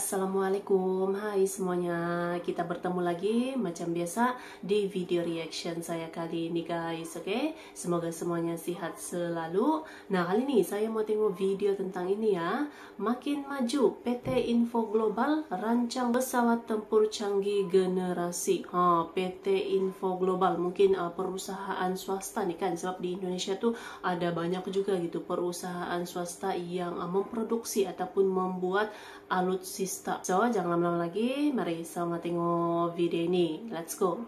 Assalamualaikum, hai semuanya. Kita bertemu lagi macam biasa di video reaction saya kali ini guys, oke? Semoga semuanya sehat selalu. Nah, kali ini saya mau tengok video tentang ini ya. Makin maju, PT Info Global rancang pesawat tempur canggih generasi. PT Info Global mungkin perusahaan swasta nih kan, sebab di Indonesia tuh ada banyak juga gitu perusahaan swasta yang memproduksi ataupun membuat alutsista. So, jangan lama-lama lagi, mari sama tengok video ini. Let's go.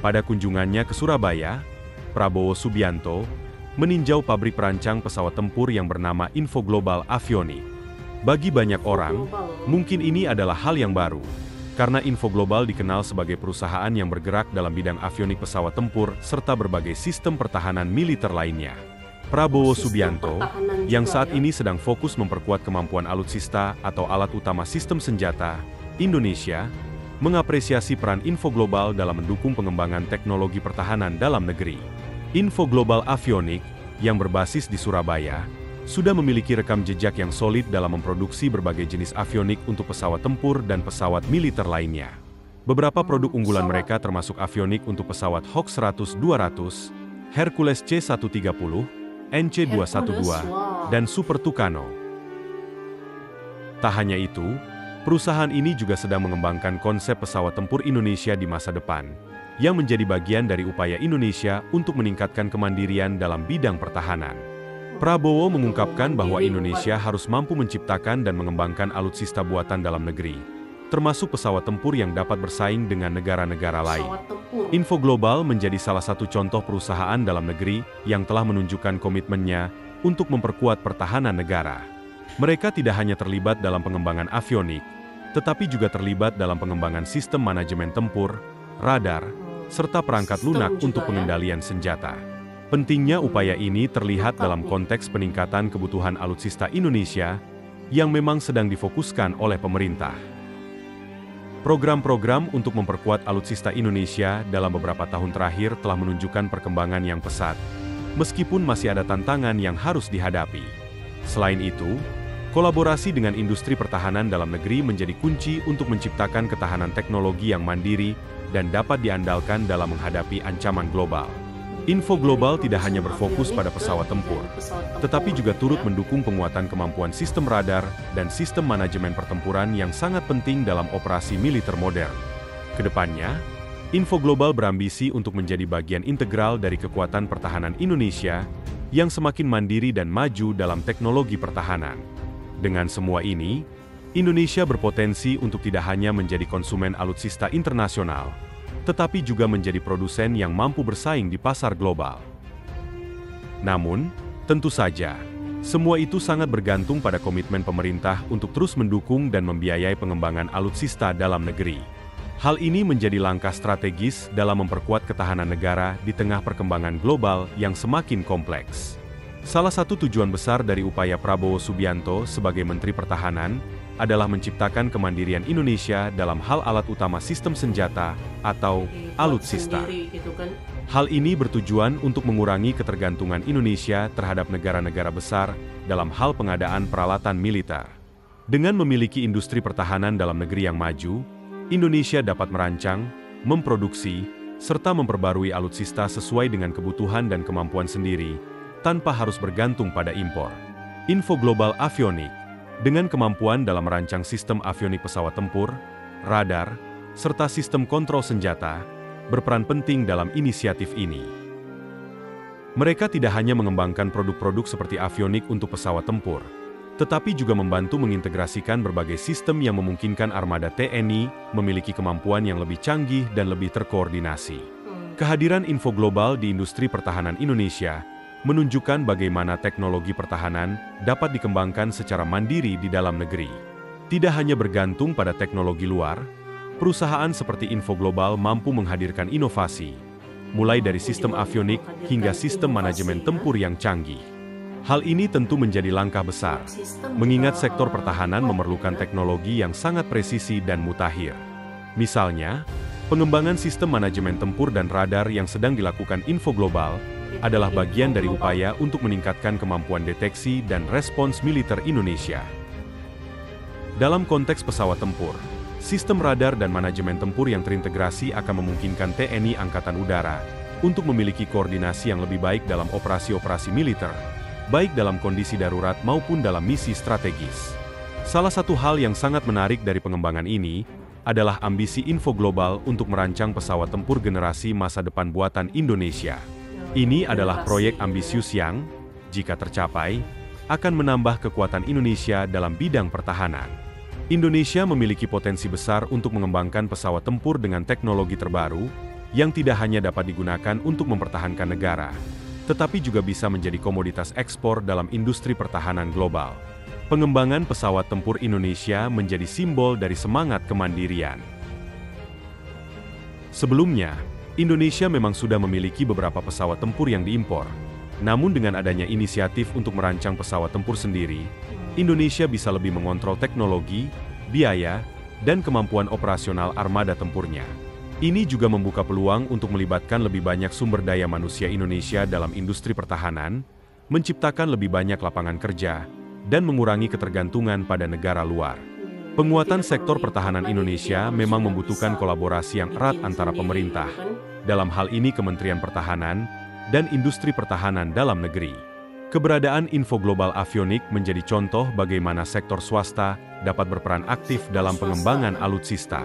Pada kunjungannya ke Surabaya, Prabowo Subianto meninjau pabrik perancang pesawat tempur yang bernama Info Global Avionics. Bagi banyak orang, mungkin ini adalah hal yang baru, karena Info Global dikenal sebagai perusahaan yang bergerak dalam bidang avionik pesawat tempur serta berbagai sistem pertahanan militer lainnya. Prabowo Subianto, yang saat ini sedang fokus memperkuat kemampuan alutsista atau alat utama sistem senjata Indonesia, mengapresiasi peran Info Global dalam mendukung pengembangan teknologi pertahanan dalam negeri. Info Global Avionics, yang berbasis di Surabaya, sudah memiliki rekam jejak yang solid dalam memproduksi berbagai jenis avionik untuk pesawat tempur dan pesawat militer lainnya. Beberapa produk unggulan mereka termasuk avionik untuk pesawat Hawk 100-200, Hercules C-130, NC-212, dan Super Tucano. Tak hanya itu, perusahaan ini juga sedang mengembangkan konsep pesawat tempur Indonesia di masa depan, yang menjadi bagian dari upaya Indonesia untuk meningkatkan kemandirian dalam bidang pertahanan. Prabowo mengungkapkan bahwa Indonesia harus mampu menciptakan dan mengembangkan alutsista buatan dalam negeri, termasuk pesawat tempur yang dapat bersaing dengan negara-negara lain. Info Global menjadi salah satu contoh perusahaan dalam negeri yang telah menunjukkan komitmennya untuk memperkuat pertahanan negara. Mereka tidak hanya terlibat dalam pengembangan avionik, tetapi juga terlibat dalam pengembangan sistem manajemen tempur, radar, serta perangkat lunak untuk pengendalian senjata. Pentingnya upaya ini terlihat dalam konteks peningkatan kebutuhan alutsista Indonesia yang memang sedang difokuskan oleh pemerintah. Program-program untuk memperkuat alutsista Indonesia dalam beberapa tahun terakhir telah menunjukkan perkembangan yang pesat, meskipun masih ada tantangan yang harus dihadapi. Selain itu, kolaborasi dengan industri pertahanan dalam negeri menjadi kunci untuk menciptakan ketahanan teknologi yang mandiri dan dapat diandalkan dalam menghadapi ancaman global. Info Global tidak hanya berfokus pada pesawat tempur, tetapi juga turut mendukung penguatan kemampuan sistem radar dan sistem manajemen pertempuran yang sangat penting dalam operasi militer modern. Kedepannya, Info Global berambisi untuk menjadi bagian integral dari kekuatan pertahanan Indonesia yang semakin mandiri dan maju dalam teknologi pertahanan. Dengan semua ini, Indonesia berpotensi untuk tidak hanya menjadi konsumen alutsista internasional, tetapi juga menjadi produsen yang mampu bersaing di pasar global. Namun, tentu saja, semua itu sangat bergantung pada komitmen pemerintah untuk terus mendukung dan membiayai pengembangan alutsista dalam negeri. Hal ini menjadi langkah strategis dalam memperkuat ketahanan negara di tengah perkembangan global yang semakin kompleks. Salah satu tujuan besar dari upaya Prabowo Subianto sebagai Menteri Pertahanan adalah menciptakan kemandirian Indonesia dalam hal alat utama sistem senjata atau alutsista. Hal ini bertujuan untuk mengurangi ketergantungan Indonesia terhadap negara-negara besar dalam hal pengadaan peralatan militer. Dengan memiliki industri pertahanan dalam negeri yang maju, Indonesia dapat merancang, memproduksi, serta memperbarui alutsista sesuai dengan kebutuhan dan kemampuan sendiri, tanpa harus bergantung pada impor. Info Global Avionics, dengan kemampuan dalam merancang sistem avionik pesawat tempur, radar, serta sistem kontrol senjata, berperan penting dalam inisiatif ini. Mereka tidak hanya mengembangkan produk-produk seperti avionik untuk pesawat tempur, tetapi juga membantu mengintegrasikan berbagai sistem yang memungkinkan armada TNI memiliki kemampuan yang lebih canggih dan lebih terkoordinasi. Kehadiran Info Global di industri pertahanan Indonesia menunjukkan bagaimana teknologi pertahanan dapat dikembangkan secara mandiri di dalam negeri. Tidak hanya bergantung pada teknologi luar, perusahaan seperti Info Global mampu menghadirkan inovasi, mulai dari sistem avionik hingga sistem manajemen tempur yang canggih. Hal ini tentu menjadi langkah besar, mengingat sektor pertahanan memerlukan teknologi yang sangat presisi dan mutakhir. Misalnya, pengembangan sistem manajemen tempur dan radar yang sedang dilakukan Info Global adalah bagian dari upaya untuk meningkatkan kemampuan deteksi dan respons militer Indonesia. Dalam konteks pesawat tempur, sistem radar dan manajemen tempur yang terintegrasi akan memungkinkan TNI Angkatan Udara untuk memiliki koordinasi yang lebih baik dalam operasi-operasi militer, baik dalam kondisi darurat maupun dalam misi strategis. Salah satu hal yang sangat menarik dari pengembangan ini adalah ambisi Info Global untuk merancang pesawat tempur generasi masa depan buatan Indonesia. Ini adalah proyek ambisius yang, jika tercapai, akan menambah kekuatan Indonesia dalam bidang pertahanan. Indonesia memiliki potensi besar untuk mengembangkan pesawat tempur dengan teknologi terbaru, yang tidak hanya dapat digunakan untuk mempertahankan negara, tetapi juga bisa menjadi komoditas ekspor dalam industri pertahanan global. Pengembangan pesawat tempur Indonesia menjadi simbol dari semangat kemandirian. Sebelumnya, Indonesia memang sudah memiliki beberapa pesawat tempur yang diimpor. Namun dengan adanya inisiatif untuk merancang pesawat tempur sendiri, Indonesia bisa lebih mengontrol teknologi, biaya, dan kemampuan operasional armada tempurnya. Ini juga membuka peluang untuk melibatkan lebih banyak sumber daya manusia Indonesia dalam industri pertahanan, menciptakan lebih banyak lapangan kerja, dan mengurangi ketergantungan pada negara luar. Penguatan sektor pertahanan Indonesia memang membutuhkan kolaborasi yang erat antara pemerintah, dalam hal ini Kementerian Pertahanan, dan industri pertahanan dalam negeri. Keberadaan Info Global Avionik menjadi contoh bagaimana sektor swasta dapat berperan aktif dalam pengembangan alutsista.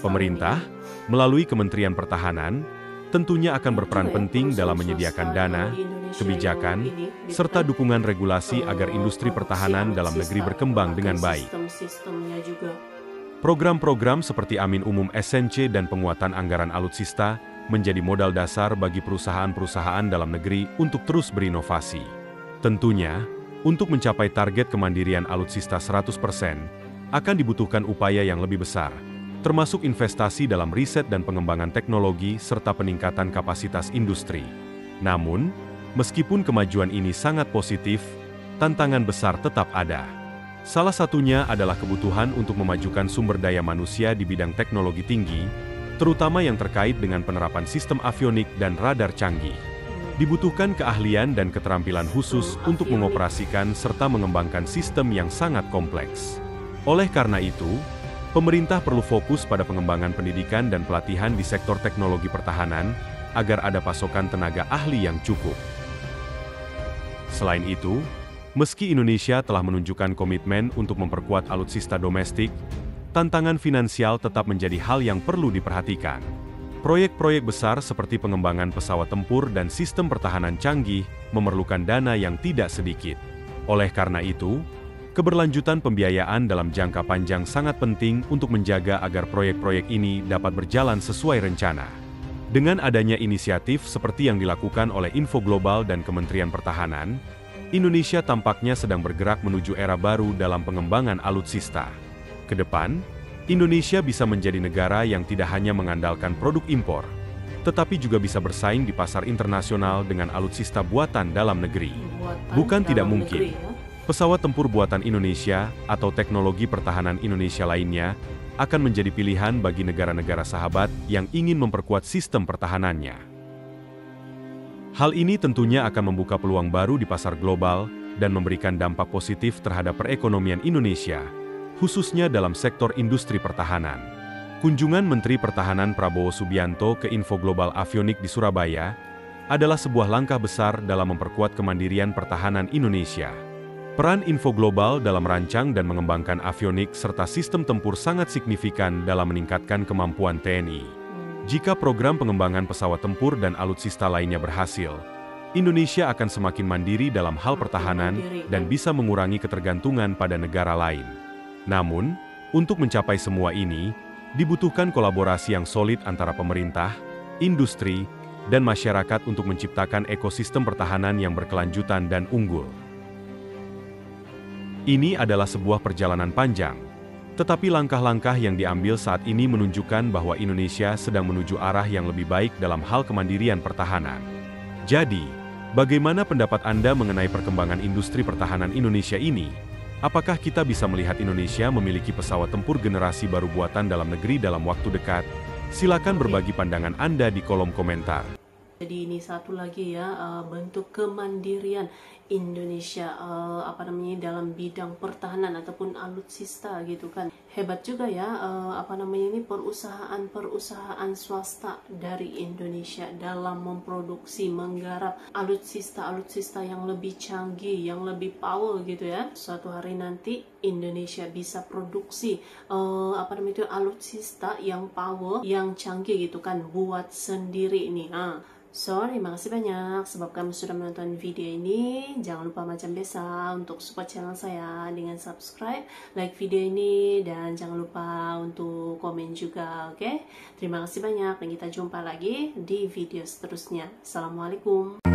Pemerintah, melalui Kementerian Pertahanan, tentunya akan berperan penting dalam menyediakan dana, kebijakan, serta dukungan regulasi agar industri pertahanan dalam negeri berkembang dengan baik. Program-program seperti Amin Umum SNC dan penguatan anggaran alutsista menjadi modal dasar bagi perusahaan-perusahaan dalam negeri untuk terus berinovasi. Tentunya, untuk mencapai target kemandirian alutsista 100%, akan dibutuhkan upaya yang lebih besar, termasuk investasi dalam riset dan pengembangan teknologi serta peningkatan kapasitas industri. Namun, meskipun kemajuan ini sangat positif, tantangan besar tetap ada. Salah satunya adalah kebutuhan untuk memajukan sumber daya manusia di bidang teknologi tinggi, terutama yang terkait dengan penerapan sistem avionik dan radar canggih. Dibutuhkan keahlian dan keterampilan khusus untuk mengoperasikan serta mengembangkan sistem yang sangat kompleks. Oleh karena itu, pemerintah perlu fokus pada pengembangan pendidikan dan pelatihan di sektor teknologi pertahanan, agar ada pasokan tenaga ahli yang cukup. Selain itu, meski Indonesia telah menunjukkan komitmen untuk memperkuat alutsista domestik, tantangan finansial tetap menjadi hal yang perlu diperhatikan. Proyek-proyek besar seperti pengembangan pesawat tempur dan sistem pertahanan canggih memerlukan dana yang tidak sedikit. Oleh karena itu, keberlanjutan pembiayaan dalam jangka panjang sangat penting untuk menjaga agar proyek-proyek ini dapat berjalan sesuai rencana. Dengan adanya inisiatif seperti yang dilakukan oleh Info Global dan Kementerian Pertahanan, Indonesia tampaknya sedang bergerak menuju era baru dalam pengembangan alutsista. Ke depan, Indonesia bisa menjadi negara yang tidak hanya mengandalkan produk impor, tetapi juga bisa bersaing di pasar internasional dengan alutsista buatan dalam negeri. Bukan tidak mungkin, pesawat tempur buatan Indonesia atau teknologi pertahanan Indonesia lainnya akan menjadi pilihan bagi negara-negara sahabat yang ingin memperkuat sistem pertahanannya. Hal ini tentunya akan membuka peluang baru di pasar global dan memberikan dampak positif terhadap perekonomian Indonesia, khususnya dalam sektor industri pertahanan. Kunjungan Menteri Pertahanan Prabowo Subianto ke Info Global Avionik di Surabaya adalah sebuah langkah besar dalam memperkuat kemandirian pertahanan Indonesia. Peran Info Global dalam merancang dan mengembangkan avionik serta sistem tempur sangat signifikan dalam meningkatkan kemampuan TNI. Jika program pengembangan pesawat tempur dan alutsista lainnya berhasil, Indonesia akan semakin mandiri dalam hal pertahanan dan bisa mengurangi ketergantungan pada negara lain. Namun, untuk mencapai semua ini, dibutuhkan kolaborasi yang solid antara pemerintah, industri, dan masyarakat untuk menciptakan ekosistem pertahanan yang berkelanjutan dan unggul. Ini adalah sebuah perjalanan panjang, tetapi langkah-langkah yang diambil saat ini menunjukkan bahwa Indonesia sedang menuju arah yang lebih baik dalam hal kemandirian pertahanan. Jadi, Bagaimana pendapat Anda mengenai perkembangan industri pertahanan Indonesia ini? Apakah kita bisa melihat Indonesia memiliki pesawat tempur generasi baru buatan dalam negeri dalam waktu dekat? Silakan berbagi pandangan Anda di kolom komentar. Jadi ini satu lagi ya, bentuk kemandirian Indonesia dalam bidang pertahanan ataupun alutsista gitu kan. Hebat juga ya ini perusahaan swasta dari Indonesia dalam memproduksi, menggarap alutsista yang lebih canggih, yang lebih power gitu ya. Suatu hari nanti Indonesia bisa produksi alutsista yang power, yang canggih gitu kan, buat sendiri nih. So, terima kasih banyak sebab kamu sudah menonton video ini. Jangan lupa macam biasa untuk support channel saya dengan subscribe, like video ini, dan jangan lupa untuk komen juga, oke? Terima kasih banyak dan kita jumpa lagi di video seterusnya. Assalamualaikum.